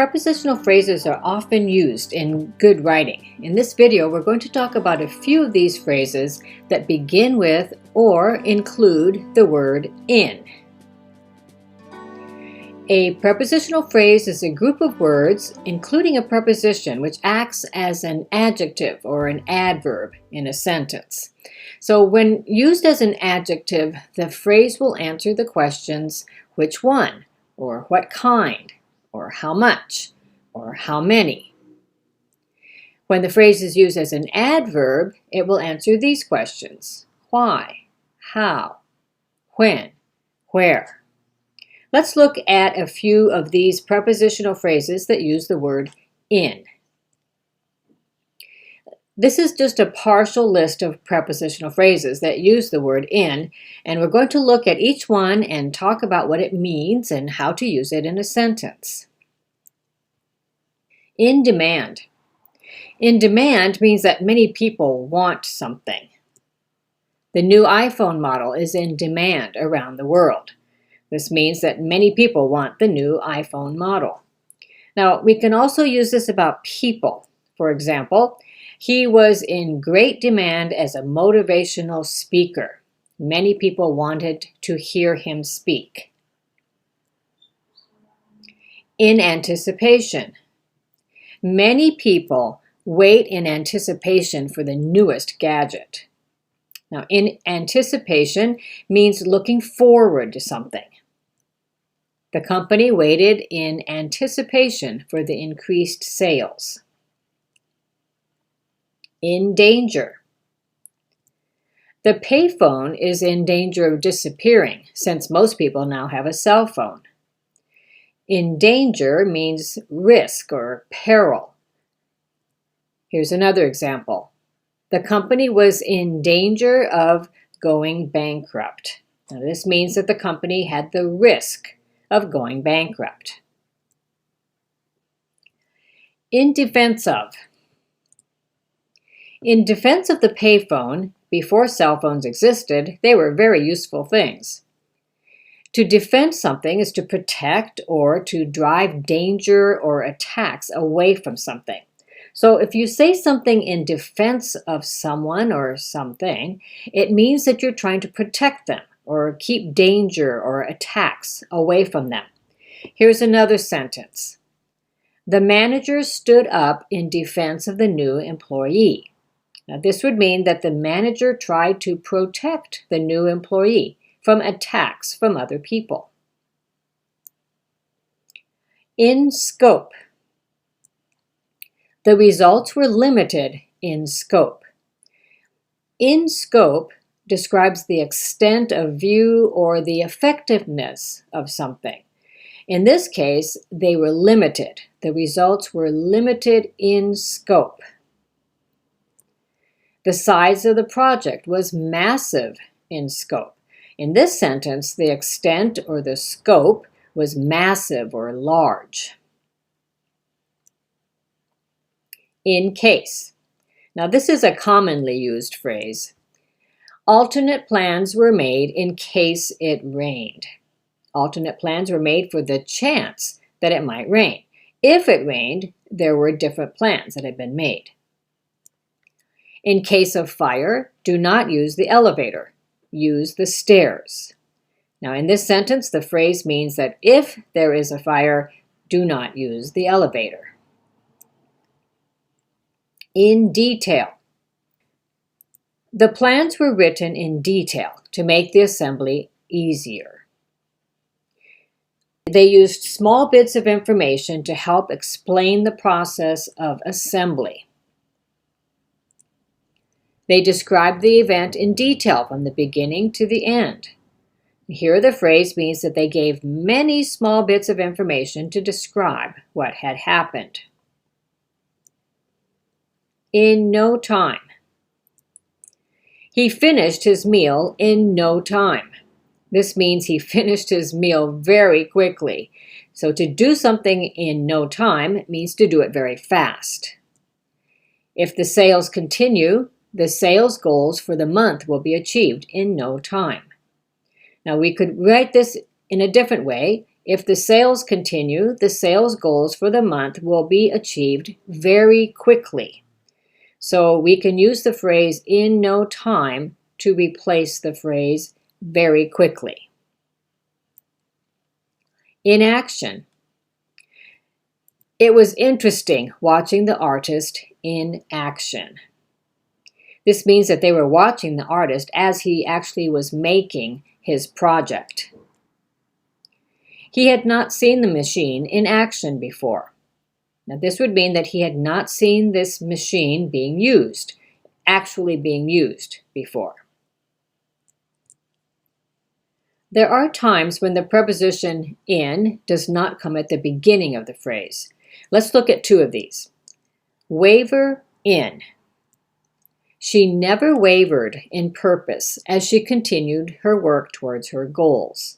Prepositional phrases are often used in good writing. In this video, we're going to talk about a few of these phrases that begin with or include the word in. A prepositional phrase is a group of words, including a preposition, which acts as an adjective or an adverb in a sentence. So when used as an adjective, the phrase will answer the questions, which one, or what kind, or how much, or how many. When the phrase is used as an adverb, it will answer these questions: why, how, when, where. Let's look at a few of these prepositional phrases that use the word in. This is just a partial list of prepositional phrases that use the word in, and we're going to look at each one and talk about what it means and how to use it in a sentence. In demand. In demand means that many people want something. The new iPhone model is in demand around the world. This means that many people want the new iPhone model. Now, we can also use this about people. For example, he was in great demand as a motivational speaker. Many people wanted to hear him speak. In anticipation. Many people wait in anticipation for the newest gadget. Now, in anticipation means looking forward to something. The company waited in anticipation for the increased sales. In danger. The payphone is in danger of disappearing since most people now have a cell phone. In danger means risk or peril. Here's another example. The company was in danger of going bankrupt. Now, this means that the company had the risk of going bankrupt. In defense of. In defense of the payphone, before cell phones existed, they were very useful things. To defend something is to protect or to drive danger or attacks away from something. So if you say something in defense of someone or something, it means that you're trying to protect them or keep danger or attacks away from them. Here's another sentence. The manager stood up in defense of the new employee. Now, this would mean that the manager tried to protect the new employee from attacks from other people. In scope. The results were limited in scope. In scope describes the extent of view or the effectiveness of something. In this case, they were limited. The results were limited in scope. The size of the project was massive in scope. In this sentence, the extent or the scope was massive or large. In case. Now, this is a commonly used phrase. Alternate plans were made in case it rained. Alternate plans were made for the chance that it might rain. If it rained, there were different plans that had been made. In case of fire, do not use the elevator. Use the stairs. Now, in this sentence, the phrase means that if there is a fire, do not use the elevator. In detail. The plans were written in detail to make the assembly easier. They used small bits of information to help explain the process of assembly. They described the event in detail from the beginning to the end. Here the phrase means that they gave many small bits of information to describe what had happened. In no time. He finished his meal in no time. This means he finished his meal very quickly. So to do something in no time means to do it very fast. If the sales continue, the sales goals for the month will be achieved in no time. Now we could write this in a different way. If the sales continue, the sales goals for the month will be achieved very quickly. So we can use the phrase in no time to replace the phrase very quickly. In action. It was interesting watching the artist in action. This means that they were watching the artist as he actually was making his project. He had not seen the machine in action before. Now, this would mean that he had not seen this machine actually being used before. There are times when the preposition in does not come at the beginning of the phrase. Let's look at two of these. Waver in. She never wavered in purpose as she continued her work towards her goals.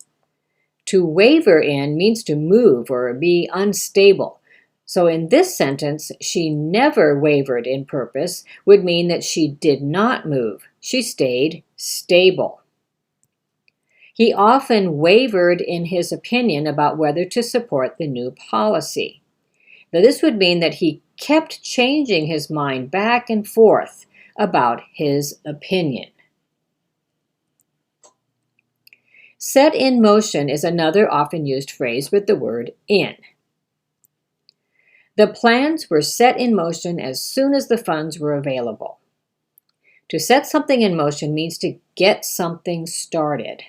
To waver in means to move or be unstable. So in this sentence, she never wavered in purpose would mean that she did not move. She stayed stable. He often wavered in his opinion about whether to support the new policy. Now, this would mean that he kept changing his mind back and forth about his opinion. Set in motion is another often used phrase with the word in. The plans were set in motion as soon as the funds were available. To set something in motion means to get something started.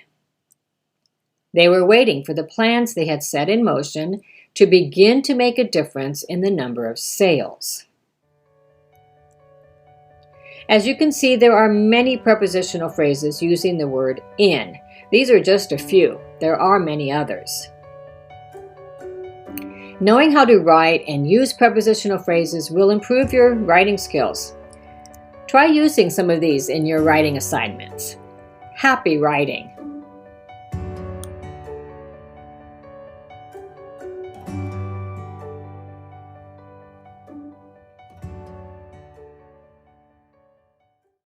They were waiting for the plans they had set in motion to begin to make a difference in the number of sales. As you can see, there are many prepositional phrases using the word in. These are just a few. There are many others. Knowing how to write and use prepositional phrases will improve your writing skills. Try using some of these in your writing assignments. Happy writing!